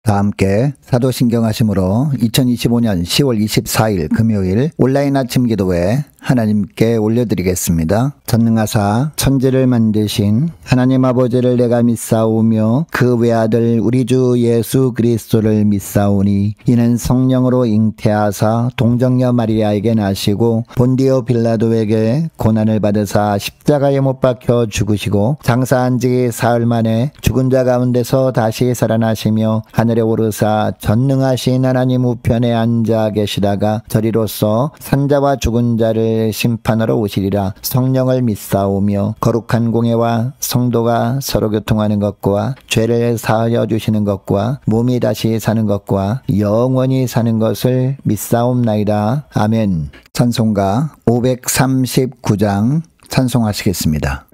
다 함께 사도신경 하심으로 2025년 10월 24일 금요일 온라인 아침 기도회 하나님께 올려드리겠습니다. 전능하사 천지를 만드신 하나님 아버지를 내가 믿사오며 그 외아들 우리 주 예수 그리스도를 믿사오니 이는 성령으로 잉태하사 동정녀 마리아에게 나시고 본디오 빌라도에게 고난을 받으사 십자가에 못 박혀 죽으시고 장사한 지 사흘 만에 죽은 자 가운데서 다시 살아나시며 하늘에 오르사 전능하신 하나님 우편에 앉아 계시다가 저리로서 산자와 죽은 자를 심판하러 오시리라. 성령을 믿사오며 거룩한 공예와 성도가 서로 교통하는 것과 죄를 사하여 주시는 것과 몸이 다시 사는 것과 영원히 사는 것을 믿사옵나이다. 아멘. 찬송가 539장 찬송하시겠습니다.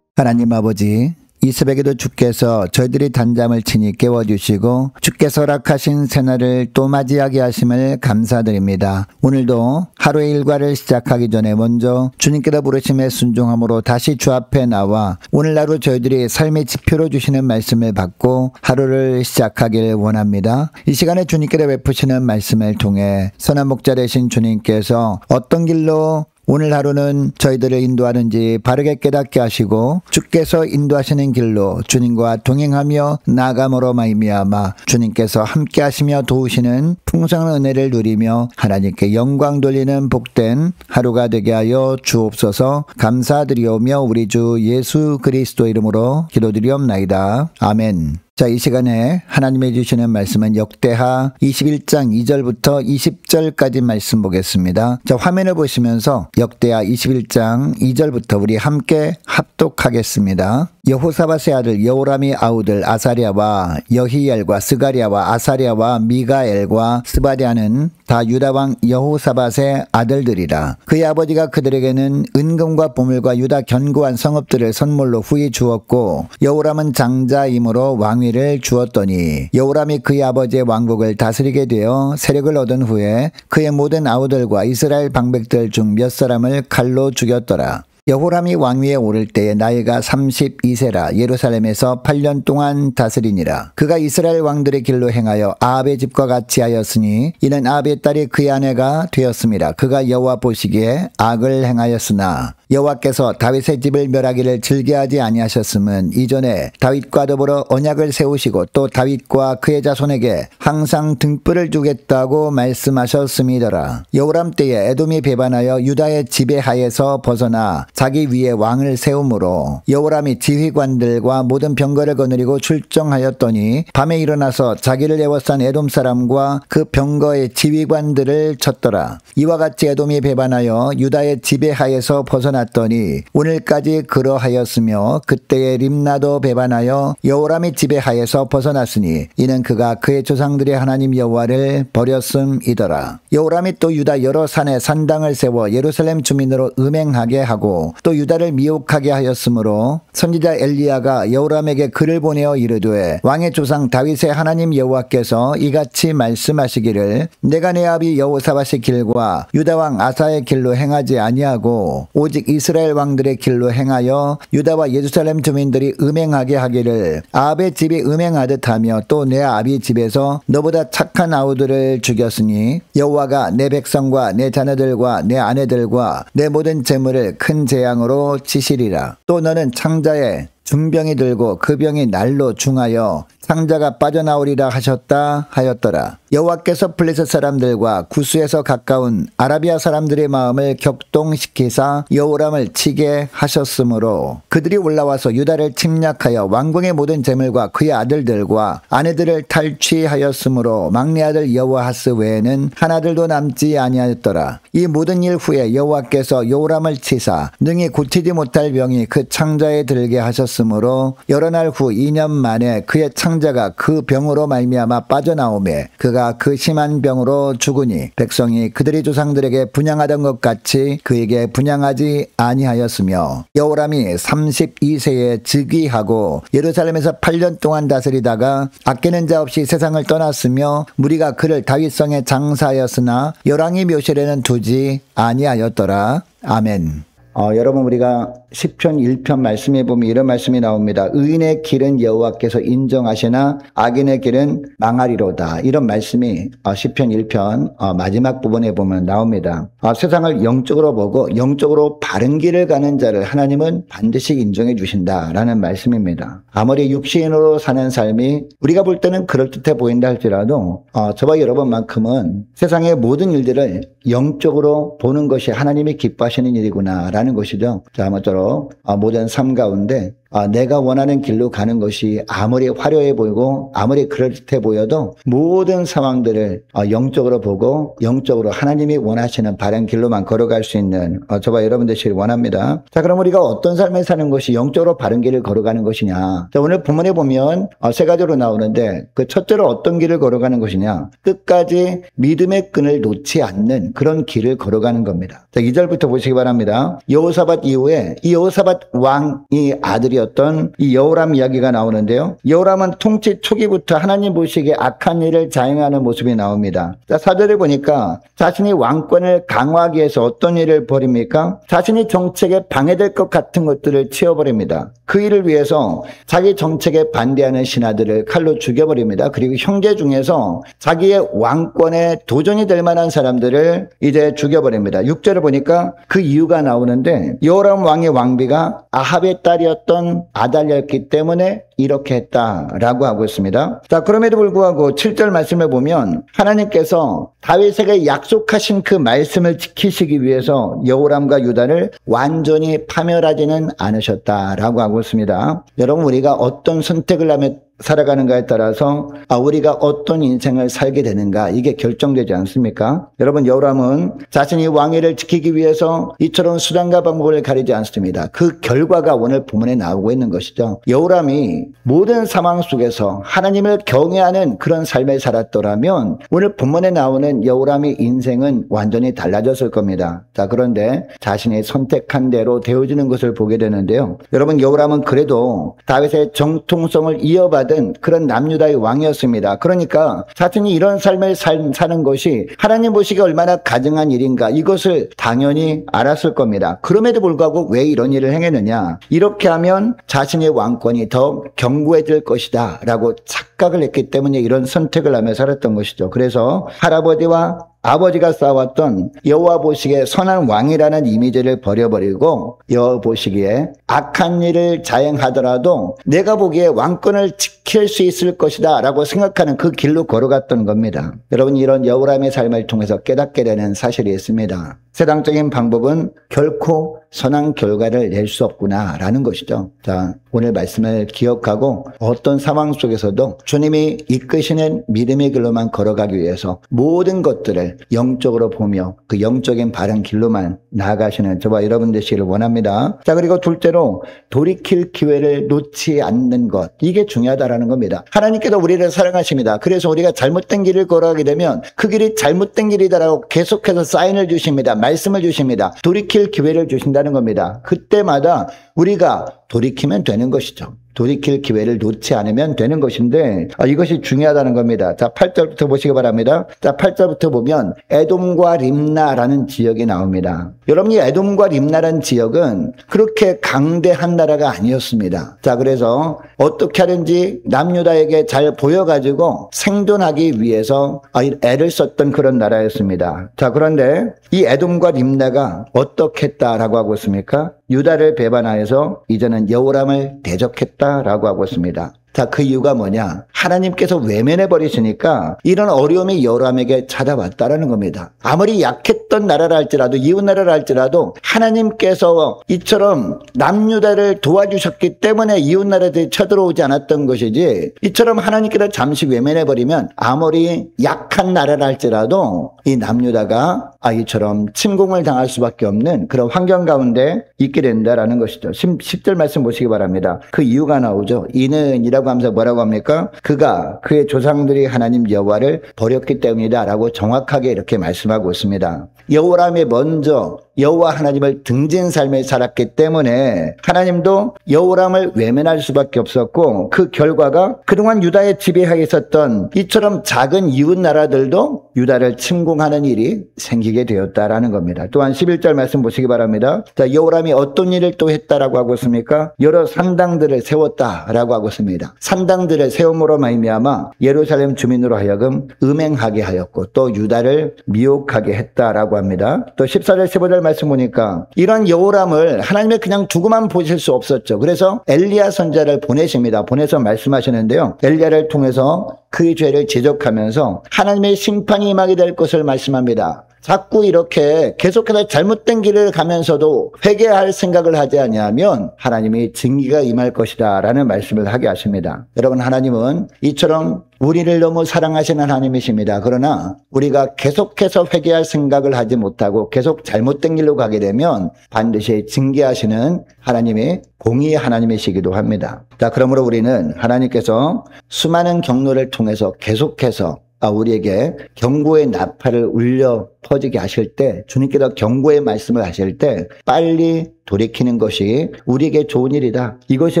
하나님 아버지, 이 새벽에도 주께서 저희들이 단잠을 치니 깨워주시고 주께서 허락하신 새날을 또 맞이하게 하심을 감사드립니다. 오늘도 하루의 일과를 시작하기 전에 먼저 주님께로 부르심에 순종함으로 다시 주 앞에 나와 오늘 하루 저희들이 삶의 지표로 주시는 말씀을 받고 하루를 시작하길 원합니다. 이 시간에 주님께로 베푸시는 말씀을 통해 선한 목자 되신 주님께서 어떤 길로 오늘 하루는 저희들을 인도하는지 바르게 깨닫게 하시고 주께서 인도하시는 길로 주님과 동행하며 나아감으로 말미암아 주님께서 함께 하시며 도우시는 풍성한 은혜를 누리며 하나님께 영광 돌리는 복된 하루가 되게 하여 주옵소서. 감사드리오며 우리 주 예수 그리스도 이름으로 기도드리옵나이다. 아멘. 자, 이 시간에 하나님이 주시는 말씀은 역대하 21장 2절부터 20절까지 말씀 보겠습니다. 자, 화면을 보시면서 역대하 21장 2절부터 우리 함께 합독하겠습니다. 여호사밧의 아들 여호람이 아우들 아사랴와 여히엘과 스가랴와 아사랴와 미가엘과 스바랴는 다 유다왕 여호사밧의 아들들이라. 그의 아버지가 그들에게는 은금과 보물과 유다 견고한 성읍들을 선물로 후히 주었고 여호람은 장자이므로 왕위를 주었더니 여호람이 그의 아버지의 왕국을 다스리게 되어 세력을 얻은 후에 그의 모든 아우들과 이스라엘 방백들 중 몇 사람을 칼로 죽였더라. 여호람이 왕위에 오를 때에 나이가 32세라 예루살렘에서 8년 동안 다스리니라. 그가 이스라엘 왕들의 길로 행하여 아합의 집과 같이 하였으니 이는 아합의 딸이 그의 아내가 되었습니다. 그가 여호와 보시기에 악을 행하였으나 여호와께서 다윗의 집을 멸하기를 즐겨하지 아니하셨음은 이전에 다윗과 더불어 언약을 세우시고 또 다윗과 그의 자손에게 항상 등불을 주겠다고 말씀하셨음이더라. 여호람 때에 에돔이 배반하여 유다의 지배하에서 벗어나 자기 위에 왕을 세우므로 여호람이 지휘관들과 모든 병거를 거느리고 출정하였더니 밤에 일어나서 자기를 에워싼 에돔 사람과 그 병거의 지휘관들을 쳤더라. 이와 같이 에돔이 배반하여 유다의 지배하에서 벗어났더니 오늘까지 그러하였으며 그때에 림나도 배반하여 여호람의 지배하에서 벗어났으니 이는 그가 그의 조상들의 하나님 여호와를 버렸음이더라. 여호람이 또 유다 여러 산에 산당을 세워 예루살렘 주민으로 음행하게 하고 또 유다를 미혹하게 하였으므로 선지자 엘리야가 여호람에게 글을 보내어 이르되 왕의 조상 다윗의 하나님 여호와께서 이같이 말씀하시기를 내가 내 아비 여호사밧의 길과 유다 왕 아사의 길로 행하지 아니하고 오직 이스라엘 왕들의 길로 행하여 유다와 예루살렘 주민들이 음행하게 하기를 아합의 집이 음행하듯 하며 또 내 아비 집에서 너보다 착한 아우들을 죽였으니 여호와가 내 백성과 내 자녀들과 내 아내들과 내 모든 재물을 큰 재앙으로 치시리라. 또 너는 창자에 중병이 들고 그 병이 날로 중하여 상자가 빠져나오리라 하셨다 하였더라. 여호와께서 블레셋 사람들과 구스에서 가까운 아라비아 사람들의 마음을 격동시키사 여호람을 치게 하셨으므로 그들이 올라와서 유다를 침략하여 왕궁의 모든 재물과 그의 아들들과 아내들을 탈취하였으므로 막내 아들 여호아하스 외에는 하나들도 남지 아니하였더라. 이 모든 일 후에 여호와께서 여호람을 치사 능히 고치지 못할 병이 그 창자에 들게 하셨으므로 여러 날 후 2년 만에 그의 창자가 그 병으로 말미암아 빠져나오매 그가 그 심한 병으로 죽으니 백성이 그들의 조상들에게 분향하던 것 같이 그에게 분향하지 아니하였으며 여호람이 32세에 즉위하고 예루살렘에서 8년 동안 다스리다가 아끼는 자 없이 세상을 떠났으며 무리가 그를 다윗성에 장사하였으나 열왕의 묘실에는 두지 아니하였더라. 아멘. 여러분 우리가 시편 1편 말씀에 보면 이런 말씀이 나옵니다. 의인의 길은 여호와께서 인정하시나 악인의 길은 망하리로다. 이런 말씀이 시편 1편 마지막 부분에 보면 나옵니다. 세상을 영적으로 보고 영적으로 바른 길을 가는 자를 하나님은 반드시 인정해 주신다라는 말씀입니다. 아무리 육신으로 사는 삶이 우리가 볼 때는 그럴듯해 보인다 할지라도 저와 여러분만큼은 세상의 모든 일들을 영적으로 보는 것이 하나님이 기뻐하시는 일이구나라는 것이죠. 자, 아무쪼록 모든 삶 가운데 내가 원하는 길로 가는 것이 아무리 화려해 보이고 아무리 그럴듯해 보여도 모든 상황들을 영적으로 보고 영적으로 하나님이 원하시는 바른 길로만 걸어갈 수 있는 저와 여러분 되시길 원합니다. 자, 그럼 우리가 어떤 삶을 사는 것이 영적으로 바른 길을 걸어가는 것이냐. 자, 오늘 본문에 보면 세 가지로 나오는데 그 첫째로 어떤 길을 걸어가는 것이냐. 끝까지 믿음의 끈을 놓지 않는 그런 길을 걸어가는 겁니다. 자, 2절부터 보시기 바랍니다. 여호사밧 이후에 이 여호사밧 왕이 아들이 왕이었던 이 여호람 이야기가 나오는데요. 여호람은 통치 초기부터 하나님 보시기에 악한 일을 자행하는 모습이 나옵니다. 자, 4절에 보니까 자신이 왕권을 강화하기 위해서 어떤 일을 벌입니까? 자신이 정책에 방해될 것 같은 것들을 치워버립니다. 그 일을 위해서 자기 정책에 반대하는 신하들을 칼로 죽여버립니다. 그리고 형제 중에서 자기의 왕권에 도전이 될 만한 사람들을 이제 죽여버립니다. 6절을 보니까 그 이유가 나오는데 여호람 왕의 왕비가 아합의 딸이었던 아달랴였기 때문에 이렇게 했다라고 하고 있습니다. 자, 그럼에도 불구하고 7절 말씀을 보면 하나님께서 다윗에게 약속하신 그 말씀을 지키시기 위해서 여호람과 유다를 완전히 파멸하지는 않으셨다라고 하고 있습니다. 여러분, 우리가 어떤 선택을 하면 살아가는가에 따라서 우리가 어떤 인생을 살게 되는가, 이게 결정되지 않습니까? 여러분, 여호람은 자신이 왕위를 지키기 위해서 이처럼 수단과 방법을 가리지 않습니다. 그 결과가 오늘 본문에 나오고 있는 것이죠. 여호람이 모든 상황 속에서 하나님을 경외하는 그런 삶을 살았더라면 오늘 본문에 나오는 여호람의 인생은 완전히 달라졌을 겁니다. 자, 그런데 자신이 선택한 대로 되어지는 것을 보게 되는데요. 여러분, 여호람은 그래도 다윗의 정통성을 이어받은 그런 남유다의 왕이었습니다. 그러니까 자신이 이런 삶을 사는 것이 하나님 보시기에 얼마나 가증한 일인가, 이것을 당연히 알았을 겁니다. 그럼에도 불구하고 왜 이런 일을 행했느냐, 이렇게 하면 자신의 왕권이 더 견고해질 것이다 라고 착각을 했기 때문에 이런 선택을 하며 살았던 것이죠. 그래서 할아버지와 아버지가 쌓아왔던 여호와 보시기에 선한 왕이라는 이미지를 버려버리고 여호와 보시기에 악한 일을 자행하더라도 내가 보기에 왕권을 지킬 수 있을 것이다 라고 생각하는 그 길로 걸어갔던 겁니다. 여러분, 이런 여호람의 삶을 통해서 깨닫게 되는 사실이 있습니다. 세상적인 방법은 결코 선한 결과를 낼 수 없구나 라는 것이죠. 자, 오늘 말씀을 기억하고 어떤 상황 속에서도 주님이 이끄시는 믿음의 길로만 걸어가기 위해서 모든 것들을 영적으로 보며 그 영적인 바른 길로만 나아가시는 저와 여러분 되시기를 원합니다. 자, 그리고 둘째로 돌이킬 기회를 놓지 않는 것, 이게 중요하다라는 겁니다. 하나님께서 우리를 사랑하십니다. 그래서 우리가 잘못된 길을 걸어가게 되면 그 길이 잘못된 길이다라고 계속해서 사인을 주십니다. 말씀을 주십니다. 돌이킬 기회를 주신다는 겁니다. 그때마다 우리가 돌이키면 되는 것이죠. 돌이킬 기회를 놓지 않으면 되는 것인데 이것이 중요하다는 겁니다. 자, 8절부터 보시기 바랍니다. 자, 8절부터 보면 에돔과 림나라는 지역이 나옵니다. 여러분, 이 에돔과 림나라는 지역은 그렇게 강대한 나라가 아니었습니다. 자, 그래서 어떻게 하든지 남유다에게 잘 보여가지고 생존하기 위해서 애를 썼던 그런 나라였습니다. 자, 그런데 이 에돔과 림나가 어떻게 했다라고 하고 있습니까? 유다를 배반하여서 이제는 여호람을 대적했다라고 하고 있습니다. 자, 그 이유가 뭐냐? 하나님께서 외면해 버리시니까 이런 어려움이 여호람에게 찾아왔다라는 겁니다. 아무리 약했던 나라라 할지라도, 이웃 나라라 할지라도 하나님께서 이처럼 남유다를 도와주셨기 때문에 이웃 나라들이 쳐들어오지 않았던 것이지, 이처럼 하나님께서 잠시 외면해 버리면 아무리 약한 나라라 할지라도 이 남유다가 이처럼 침공을 당할 수밖에 없는 그런 환경 가운데 있게 된다라는 것이죠. 10절 말씀 보시기 바랍니다. 그 이유가 나오죠. 이는 이라고 하면서 뭐라고 합니까? 그가 그의 조상들이 하나님 여호와를 버렸기 때문이다 라고 정확하게 이렇게 말씀하고 있습니다. 여호람이 먼저 여호와 하나님을 등진 삶을 살았기 때문에 하나님도 여호람을 외면할 수밖에 없었고, 그 결과가 그동안 유다에 지배하고 있었던 이처럼 작은 이웃 나라들도 유다를 침공하는 일이 생기게 되었다라는 겁니다. 또한 11절 말씀 보시기 바랍니다. 자, 여호람이 어떤 일을 또 했다라고 하고 있습니까? 여러 산당들을 세웠다라고 하고 있습니다. 산당들을 세움으로 말미암아 예루살렘 주민으로 하여금 음행하게 하였고 또 유다를 미혹하게 했다라고 합니다. 또 14절 15절 말씀 보니까 이런 여호람을 하나님이 그냥 두고만 보실 수 없었죠. 그래서 엘리야 선지자를 보내십니다. 보내서 말씀하시는데요. 엘리야를 통해서 그의 죄를 지적하면서 하나님의 심판이 임하게 될 것을 말씀합니다. 자꾸 이렇게 계속해서 잘못된 길을 가면서도 회개할 생각을 하지 아니하면 하나님이 징계가 임할 것이다 라는 말씀을 하게 하십니다. 여러분, 하나님은 이처럼 우리를 너무 사랑하시는 하나님이십니다. 그러나 우리가 계속해서 회개할 생각을 하지 못하고 계속 잘못된 길로 가게 되면 반드시 징계하시는 하나님의 공의의 하나님이시기도 합니다. 자, 그러므로 우리는 하나님께서 수많은 경로를 통해서 계속해서 우리에게 경고의 나팔을 울려 퍼지게 하실 때, 주님께서 경고의 말씀을 하실 때 빨리 돌이키는 것이 우리에게 좋은 일이다. 이것이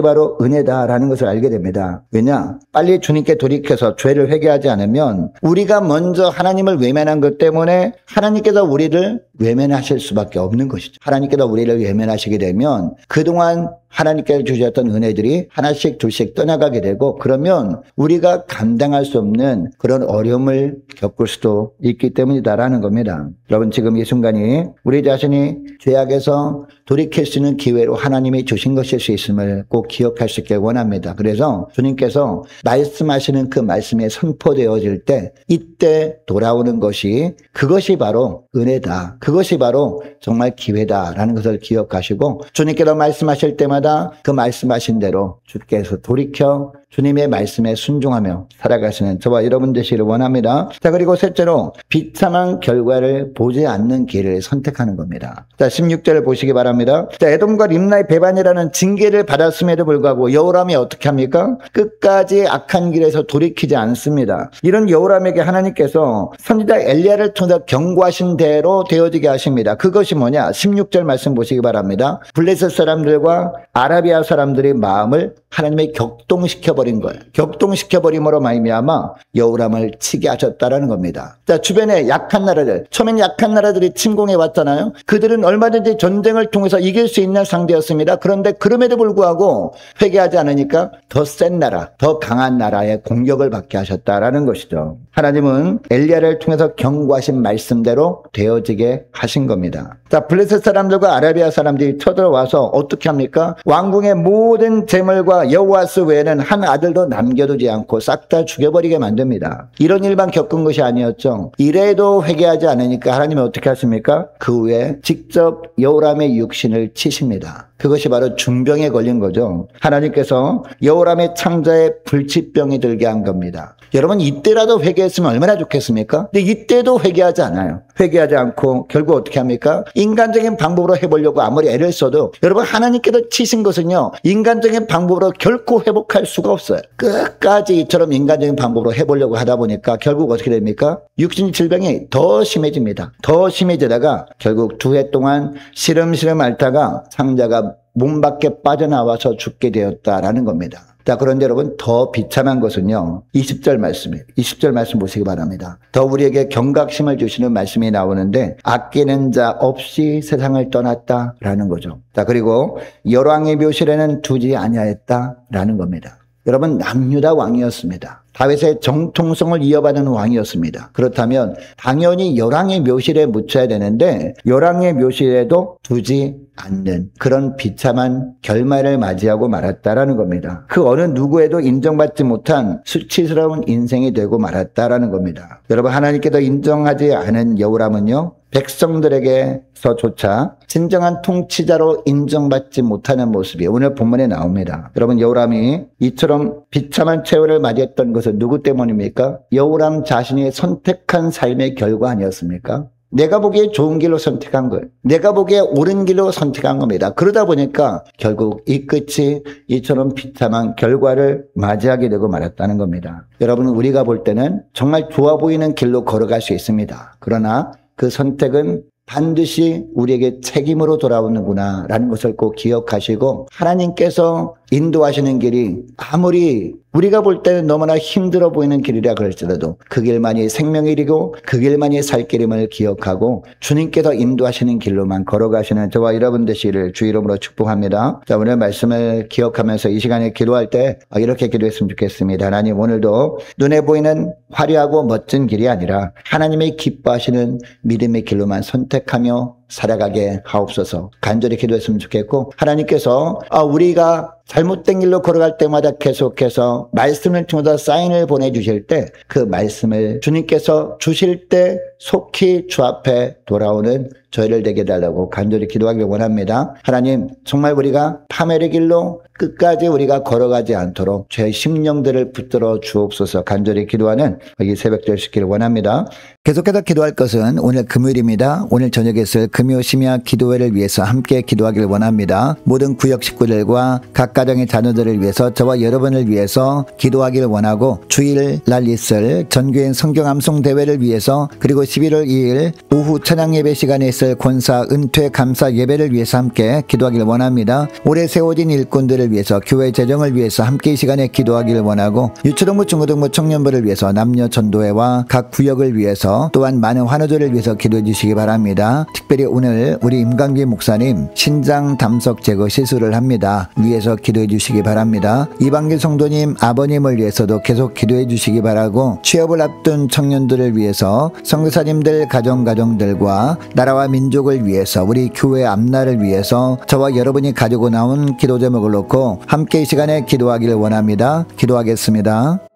바로 은혜다라는 것을 알게 됩니다. 왜냐? 빨리 주님께 돌이켜서 죄를 회개하지 않으면 우리가 먼저 하나님을 외면한 것 때문에 하나님께서 우리를 외면하실 수밖에 없는 것이죠. 하나님께서 우리를 외면하시게 되면 그동안 하나님께서 주셨던 은혜들이 하나씩 둘씩 떠나가게 되고, 그러면 우리가 감당할 수 없는 그런 어려움을 겪을 수도 있기 때문이다라는 겁니다. 여러분, 지금 이 순간이 우리 자신이 죄악에서 돌이킬 수 있는 기회로 하나님이 주신 것일 수 있음을 꼭 기억할 수 있길 원합니다. 그래서 주님께서 말씀하시는 그 말씀이 선포되어질 때 이때 돌아오는 것이, 그것이 바로 은혜다. 그것이 바로 정말 기회다라는 것을 기억하시고, 주님께서 말씀하실 때마다 그 말씀하신 대로 주께서 돌이켜 주님의 말씀에 순종하며 살아가시는 저와 여러분 되시기를 원합니다. 자, 그리고 셋째로 비참한 결과를 보지 않는 길을 선택하는 겁니다. 자, 16절을 보시기 바랍니다. 자, 에돔과 림나의 배반이라는 징계를 받았음에도 불구하고 여호람이 어떻게 합니까? 끝까지 악한 길에서 돌이키지 않습니다. 이런 여호람에게 하나님께서 선지자 엘리야를 통해 경고하신 대로 되어지게 하십니다. 그것이 뭐냐? 16절 말씀 보시기 바랍니다. 블레셋 사람들과 아라비아 사람들의 마음을 하나님의 격동시켜버린 거예요. 격동시켜버림으로 말미암아 여호람을 치게 하셨다라는 겁니다. 자, 주변에 약한 나라들, 처음엔 약한 나라들이 침공해 왔잖아요. 그들은 얼마든지 전쟁을 통해서 이길 수 있는 상대였습니다. 그런데 그럼에도 불구하고 회개하지 않으니까 더 센 나라, 더 강한 나라의 공격을 받게 하셨다라는 것이죠. 하나님은 엘리야를 통해서 경고하신 말씀대로 되어지게 하신 겁니다. 자, 블레셋 사람들과 아라비아 사람들이 쳐들어와서 어떻게 합니까? 왕궁의 모든 재물과 여호아스 외에는 한 아들도 남겨두지 않고 싹 다 죽여버리게 만듭니다. 이런 일만 겪은 것이 아니었죠. 이래도 회개하지 않으니까 하나님은 어떻게 하십니까? 그 후에 직접 여호람의 육신을 치십니다. 그것이 바로 중병에 걸린 거죠. 하나님께서 여호람의 창자에 불치병이 들게 한 겁니다. 여러분, 이때라도 회개했으면 얼마나 좋겠습니까? 근데 이때도 회개하지 않아요. 회개하지 않고 결국 어떻게 합니까? 인간적인 방법으로 해보려고 아무리 애를 써도, 여러분, 하나님께서 치신 것은요, 인간적인 방법으로 결코 회복할 수가 없어요. 끝까지 이처럼 인간적인 방법으로 해보려고 하다 보니까 결국 어떻게 됩니까? 육신 질병이 더 심해집니다. 더 심해지다가 결국 2해 동안 시름시름 앓다가 상자가 몸 밖에 빠져나와서 죽게 되었다라는 겁니다. 자, 그런데 여러분, 더 비참한 것은요, 20절 말씀이에요. 20절 말씀 보시기 바랍니다. 더 우리에게 경각심을 주시는 말씀이 나오는데, 아끼는 자 없이 세상을 떠났다라는 거죠. 자, 그리고 열왕의 묘실에는 두지 아니하였다라는 겁니다. 여러분, 남유다 왕이었습니다. 다윗의 정통성을 이어받은 왕이었습니다. 그렇다면 당연히 열왕의 묘실에 묻혀야 되는데 열왕의 묘실에도 두지 않는 그런 비참한 결말을 맞이하고 말았다라는 겁니다. 그 어느 누구에도 인정받지 못한 수치스러운 인생이 되고 말았다라는 겁니다. 여러분, 하나님께서 인정하지 않은 여호람은요, 백성들에게서조차 진정한 통치자로 인정받지 못하는 모습이 오늘 본문에 나옵니다. 여러분, 여호람이 이처럼 비참한 최후를 맞이했던 것은 누구 때문입니까? 여호람 자신이 선택한 삶의 결과 아니었습니까? 내가 보기에 좋은 길로 선택한 거예요. 내가 보기에 옳은 길로 선택한 겁니다. 그러다 보니까 결국 이 끝이 이처럼 비참한 결과를 맞이하게 되고 말았다는 겁니다. 여러분, 우리가 볼 때는 정말 좋아 보이는 길로 걸어갈 수 있습니다. 그러나 그 선택은 반드시 우리에게 책임으로 돌아오는구나 라는 것을 꼭 기억하시고, 하나님께서 인도하시는 길이 아무리 우리가 볼 때는 너무나 힘들어 보이는 길이라 그럴지라도 그 길만이 생명의 길이고 그 길만이 살 길임을 기억하고 주님께서 인도하시는 길로만 걸어가시는 저와 여러분 되시기를 주 이름으로 축복합니다. 자, 오늘 말씀을 기억하면서 이 시간에 기도할 때 이렇게 기도했으면 좋겠습니다. 하나님, 오늘도 눈에 보이는 화려하고 멋진 길이 아니라 하나님의 기뻐하시는 믿음의 길로만 선택하며 살아가게 하옵소서. 간절히 기도했으면 좋겠고, 하나님께서 우리가 잘못된 길로 걸어갈 때마다 계속해서 말씀을 통해서 사인을 보내주실 때 그 말씀을 주님께서 주실 때 속히 주 앞에 돌아오는 저희를 되게 해달라고 간절히 기도하길 원합니다. 하나님, 정말 우리가 파멸의 길로 끝까지 우리가 걸어가지 않도록 죄 심령들을 붙들어 주옵소서 간절히 기도하는 이 새벽 되시기를 원합니다. 계속해서 기도할 것은 오늘 금요일입니다. 오늘 저녁에 있을 금요 심야 기도회를 위해서 함께 기도하기를 원합니다. 모든 구역 식구들과 각 가정의 자녀들을 위해서 저와 여러분을 위해서 기도하기를 원하고 주일날 있을 전교인 성경 암송 대회를 위해서 그리고 11월 2일 오후 찬양 예배 시간에 있을 권사 은퇴 감사 예배를 위해서 함께 기도하기를 원합니다. 올해 세워진 일꾼들을 위해서 교회 재정을 위해서 함께 이 시간에 기도하기를 원하고 유초등부 중고등부 청년부를 위해서 남녀 전도회와 각 구역을 위해서 또한 많은 환우들을 위해서 기도해 주시기 바랍니다. 특별히 오늘 우리 임강기 목사님 신장 담석 제거 시술을 합니다. 위해서 기도해 주시기 바랍니다. 이방기 성도님 아버님을 위해서도 계속 기도해 주시기 바라고 취업을 앞둔 청년들을 위해서 선교사님들 가정들과 나라와 민족을 위해서 우리 교회 앞날을 위해서 저와 여러분이 가지고 나온 기도 제목을 놓고 함께 이 시간에 기도하기를 원합니다. 기도하겠습니다.